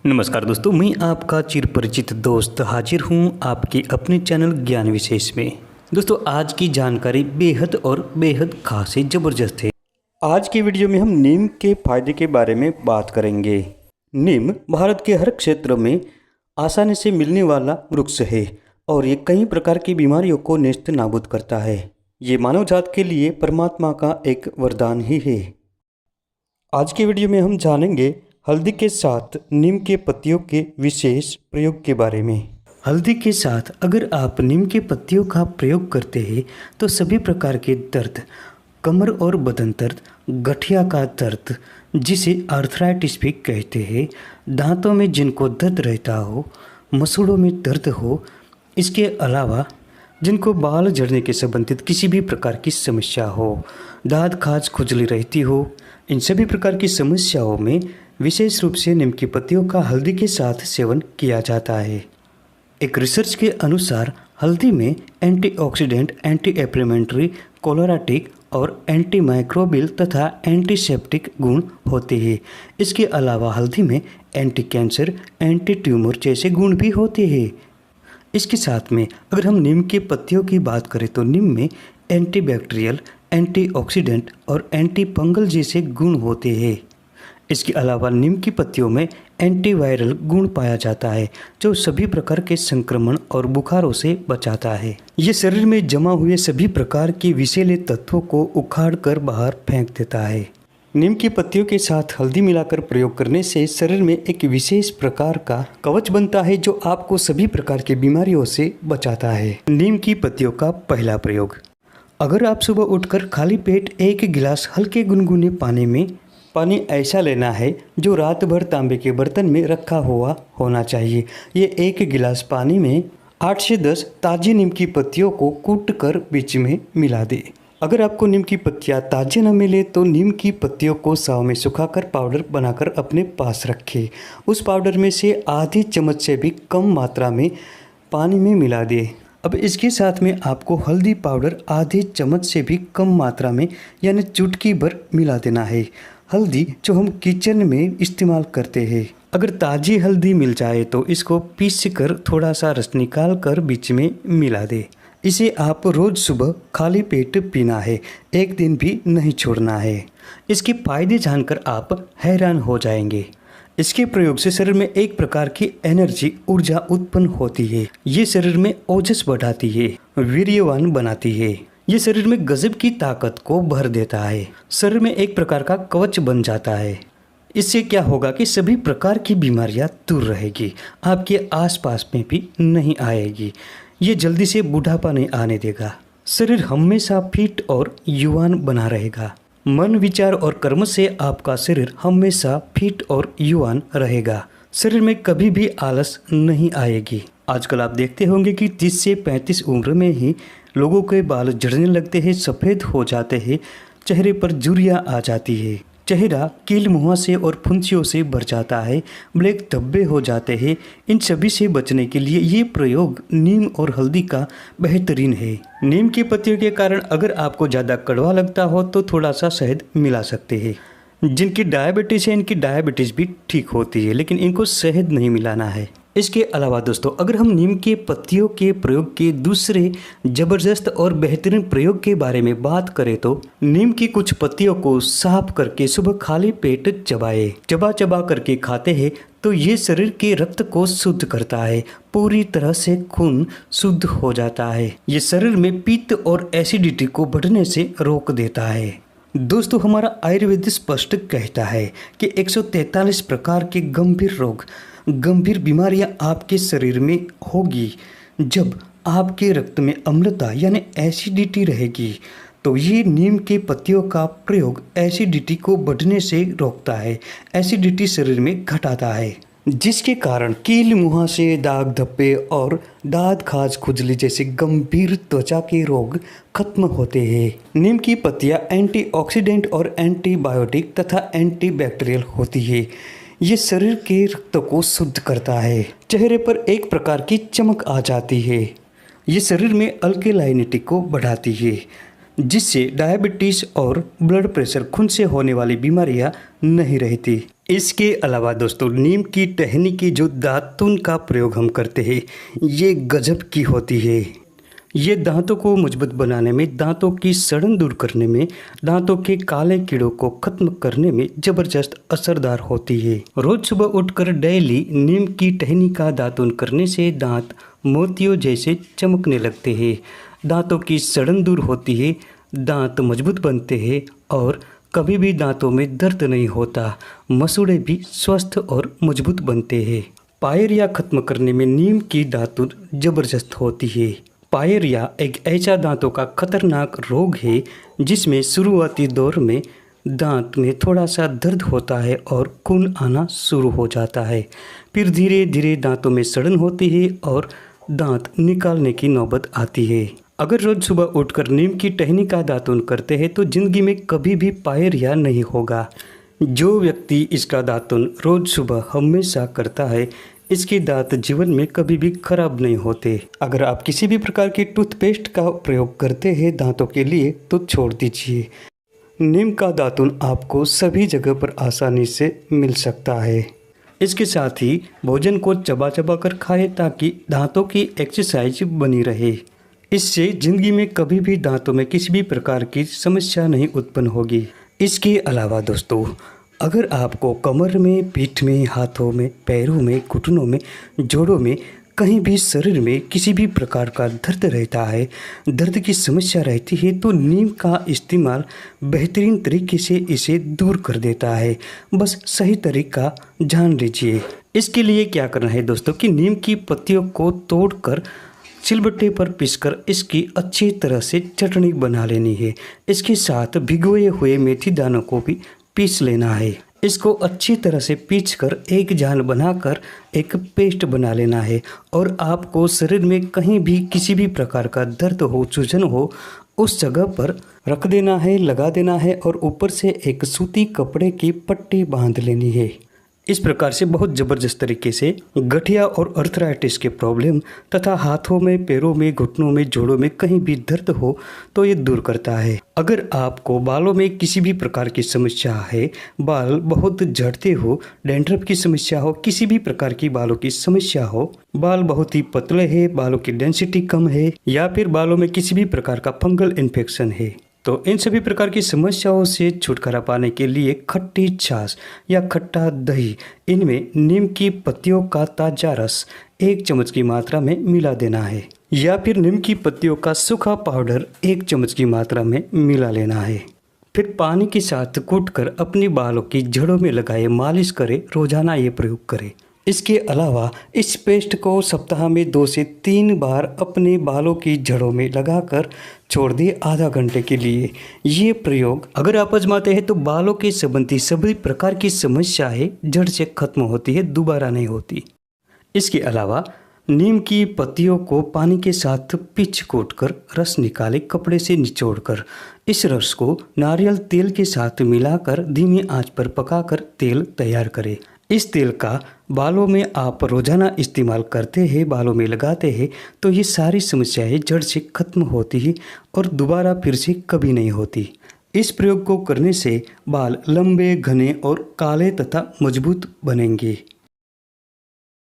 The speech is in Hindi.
नमस्कार दोस्तों, मैं आपका चिरपरिचित दोस्त हाजिर हूँ आपके अपने चैनल ज्ञान विशेष में। दोस्तों, आज की जानकारी बेहद और बेहद खास है, ज़बरदस्त है। आज की वीडियो में हम नीम के फायदे के बारे में बात करेंगे। नीम भारत के हर क्षेत्र में आसानी से मिलने वाला वृक्ष है और ये कई प्रकार की बीमारियों को नेस्त नाबूद करता है। ये मानव जात के लिए परमात्मा का एक वरदान ही है। आज की वीडियो में हम जानेंगे हल्दी के साथ नीम के पत्तियों के विशेष प्रयोग के बारे में। हल्दी के साथ अगर आप नीम के पत्तियों का प्रयोग करते हैं तो सभी प्रकार के दर्द, कमर और बदन दर्द, गठिया का दर्द जिसे आर्थराइटिस भी कहते हैं, दांतों में जिनको दर्द रहता हो, मसूड़ों में दर्द हो, इसके अलावा जिनको बाल झड़ने के संबंधित किसी भी प्रकार की समस्या हो, दांत खाज खुजली रहती हो, इन सभी प्रकार की समस्याओं में विशेष रूप से नीम की पत्तियों का हल्दी के साथ सेवन किया जाता है। एक रिसर्च के अनुसार हल्दी में एंटीऑक्सीडेंट, एंटी एप्लेमेंट्री, कोलोराटिक और एंटी माइक्रोबियल तथा एंटीसेप्टिक गुण होते हैं। इसके अलावा हल्दी में एंटी कैंसर, एंटी ट्यूमर जैसे गुण भी होते हैं। इसके साथ में अगर हम नीम के पत्तियों की बात करें तो नीम में एंटीबैक्टीरियल, एंटीऑक्सीडेंट और एंटी फंगल जैसे गुण होते हैं। इसके अलावा नीम की पत्तियों में एंटीवायरल गुण पाया जाता है जो सभी प्रकार के संक्रमण और बुखारों से बचाता है। ये शरीर में जमा हुए सभी प्रकार के विषैले तत्वों को उखाड़ कर बाहर फेंक देता है। नीम की पत्तियों के साथ हल्दी मिलाकर प्रयोग करने से शरीर में एक विशेष प्रकार का कवच बनता है जो आपको सभी प्रकार की बीमारियों से बचाता है। नीम की पत्तियों का पहला प्रयोग। अगर आप सुबह उठकर खाली पेट एक गिलास हल्के गुनगुने पानी ऐसा लेना है जो रात भर तांबे के बर्तन में रखा हुआ होना चाहिए। ये एक गिलास पानी में 8 से 10 ताज़ी नीम की पत्तियों को कूट कर बीच में मिला दे। अगर आपको नीम की पत्तियाँ ताज़ी न मिले तो नीम की पत्तियों को साव में सुखाकर पाउडर बनाकर अपने पास रखें। उस पाउडर में से आधी चम्मच से भी कम मात्रा में पानी में मिला दे। अब इसके साथ में आपको हल्दी पाउडर आधी चम्मच से भी कम मात्रा में यानी चुटकी भर मिला देना है। हल्दी जो हम किचन में इस्तेमाल करते हैं, अगर ताज़ी हल्दी मिल जाए तो इसको पीस कर थोड़ा सा रस निकाल कर बीच में मिला दे। इसे आप रोज़ सुबह खाली पेट पीना है, एक दिन भी नहीं छोड़ना है। इसके फायदे जानकर आप हैरान हो जाएंगे। इसके प्रयोग से शरीर में एक प्रकार की एनर्जी, ऊर्जा उत्पन्न होती है। ये शरीर में ओजस बढ़ाती है, वीर्यवान बनाती है। ये शरीर में गजब की ताकत को भर देता है। शरीर में एक प्रकार का कवच बन जाता है। इससे क्या होगा कि सभी प्रकार की बीमारियां दूर रहेगी, आपके आसपास में भी नहीं आएगी। ये जल्दी से बुढ़ापा नहीं आने देगा। शरीर हमेशा फिट और युवान बना रहेगा। मन, विचार और कर्म से आपका शरीर हमेशा फिट और युवान रहेगा। शरीर में कभी भी आलस नहीं आएगी। आजकल आप देखते होंगे कि 30 से 35 उम्र में ही लोगों के बाल झड़ने लगते हैं, सफ़ेद हो जाते हैं, चेहरे पर झुर्रियाँ आ जाती है, चेहरा कील मुहासे और फुंसियों से भर जाता है, ब्लैक धब्बे हो जाते हैं। इन सभी से बचने के लिए ये प्रयोग नीम और हल्दी का बेहतरीन है। नीम की पत्तियों के कारण अगर आपको ज़्यादा कड़वा लगता हो तो थोड़ा सा शहद मिला सकते हैं। जिनकी डायबिटीज़ है इनकी डायबिटीज़ भी ठीक होती है, लेकिन इनको शहद नहीं मिलाना है। इसके अलावा दोस्तों, अगर हम नीम के पत्तियों के प्रयोग के दूसरे ज़बरदस्त और बेहतरीन प्रयोग के बारे में बात करें तो नीम की कुछ पत्तियों को साफ करके सुबह खाली पेट चबा करके खाते हैं तो ये शरीर के रक्त को शुद्ध करता है। पूरी तरह से खून शुद्ध हो जाता है। ये शरीर में पित्त और एसिडिटी को बढ़ने से रोक देता है। दोस्तों, हमारा आयुर्वेद स्पष्ट कहता है कि 143 प्रकार के गंभीर बीमारियां आपके शरीर में होगी। जब आपके रक्त में अम्लता यानी एसिडिटी रहेगी तो ये नीम के पत्तियों का प्रयोग एसिडिटी को बढ़ने से रोकता है, एसिडिटी शरीर में घटाता है, जिसके कारण कील मुहासे, दाग धब्बे और दांत खाज खुजली जैसे गंभीर त्वचा के रोग खत्म होते हैं। नीम की पत्तियां एंटीऑक्सीडेंट और एंटीबायोटिक तथा एंटीबैक्टीरियल होती है। ये शरीर के रक्त को शुद्ध करता है। चेहरे पर एक प्रकार की चमक आ जाती है। ये शरीर में अल्केलाइनिटी को बढ़ाती है। जिससे डायबिटीज और ब्लड प्रेशर, खून से होने वाली बीमारियां नहीं रहती। इसके अलावा दोस्तों, नीम की टहनी की जो दातुन का प्रयोग हम करते हैं, ये गजब की होती है। ये दांतों को मजबूत बनाने में, दांतों की सड़न दूर करने में, दांतों के काले कीड़ों को खत्म करने में जबरदस्त असरदार होती है। रोज सुबह उठकर डेली नीम की टहनी का दातुन करने से दांत मोतियों जैसे चमकने लगते हैं, दांतों की सड़न दूर होती है, दांत मजबूत बनते हैं और कभी भी दांतों में दर्द नहीं होता, मसूड़े भी स्वस्थ और मजबूत बनते हैं। पायरिया खत्म करने में नीम की दातुन जबरदस्त होती है। पायरिया एक ऐसा दांतों का खतरनाक रोग है जिसमें शुरुआती दौर में दांत में थोड़ा सा दर्द होता है और खून आना शुरू हो जाता है। फिर धीरे धीरे दांतों में सड़न होती है और दांत निकालने की नौबत आती है। अगर रोज सुबह उठकर नीम की टहनी का दातुन करते हैं तो जिंदगी में कभी भी पायरिया नहीं होगा। जो व्यक्ति इसका दातुन रोज सुबह हमेशा करता है, इसके दांत जीवन में कभी भी खराब नहीं होते। अगर आप किसी भी प्रकार की टूथपेस्ट का प्रयोग करते हैं दांतों के लिए तो छोड़ दीजिए। नीम का दातुन आपको सभी जगह पर आसानी से मिल सकता है। इसके साथ ही भोजन को चबा चबा कर खाएं ताकि दांतों की एक्सरसाइज बनी रहे। इससे जिंदगी में कभी भी दांतों में किसी भी प्रकार की समस्या नहीं उत्पन्न होगी। इसके अलावा दोस्तों, अगर आपको कमर में, पीठ में, हाथों में, पैरों में, घुटनों में, जोड़ों में, कहीं भी शरीर में किसी भी प्रकार का दर्द रहता है, दर्द की समस्या रहती है, तो नीम का इस्तेमाल बेहतरीन तरीके से इसे दूर कर देता है। बस सही तरीका जान लीजिए। इसके लिए क्या करना है दोस्तों कि नीम की पत्तियों को तोड़कर सिलबट्टे पर पीसकर इसकी अच्छी तरह से चटनी बना लेनी है। इसके साथ भिगोए हुए मेथी दानों को भी पीस लेना है। इसको अच्छी तरह से पीसकर एक जान बनाकर एक पेस्ट बना लेना है और आपको शरीर में कहीं भी किसी भी प्रकार का दर्द हो, सूजन हो, उस जगह पर रख देना है, लगा देना है और ऊपर से एक सूती कपड़े की पट्टी बांध लेनी है। इस प्रकार से बहुत ज़बरदस्त तरीके से गठिया और अर्थराइटिस के प्रॉब्लम तथा हाथों में, पैरों में, घुटनों में, जोड़ों में कहीं भी दर्द हो तो ये दूर करता है। अगर आपको बालों में किसी भी प्रकार की समस्या है, बाल बहुत झड़ते हो, डैंड्रफ की समस्या हो, किसी भी प्रकार की बालों की समस्या हो, बाल बहुत ही पतले हैं, बालों की डेंसिटी कम है या फिर बालों में किसी भी प्रकार का फंगल इन्फेक्शन है, तो इन सभी प्रकार की समस्याओं से छुटकारा पाने के लिए खट्टी छाछ या खट्टा दही, इनमें नीम की पत्तियों का ताज़ा रस 1 चम्मच की मात्रा में मिला देना है या फिर नीम की पत्तियों का सूखा पाउडर 1 चम्मच की मात्रा में मिला लेना है। फिर पानी के साथ कूटकर अपने बालों की जड़ों में लगाए, मालिश करें, रोजाना ये प्रयोग करें। इसके अलावा इस पेस्ट को सप्ताह में 2 से 3 बार अपने बालों की जड़ों में लगाकर छोड़ दिए आधा घंटे के लिए। ये प्रयोग अगर आप आजमाते हैं तो बालों के संबंधी सभी प्रकार की समस्याएं जड़ से खत्म होती है, दोबारा नहीं होती। इसके अलावा नीम की पत्तियों को पानी के साथ पीछ कूटकर रस निकाले, कपड़े से निचोड़कर इस रस को नारियल तेल के साथ मिलाकर धीमी आंच पर पकाकर तेल तैयार करें। इस तेल का बालों में आप रोजाना इस्तेमाल करते हैं, बालों में लगाते हैं, तो ये सारी समस्याएं जड़ से खत्म होती है और दोबारा फिर से कभी नहीं होती। इस प्रयोग को करने से बाल लंबे, घने और काले तथा मजबूत बनेंगे।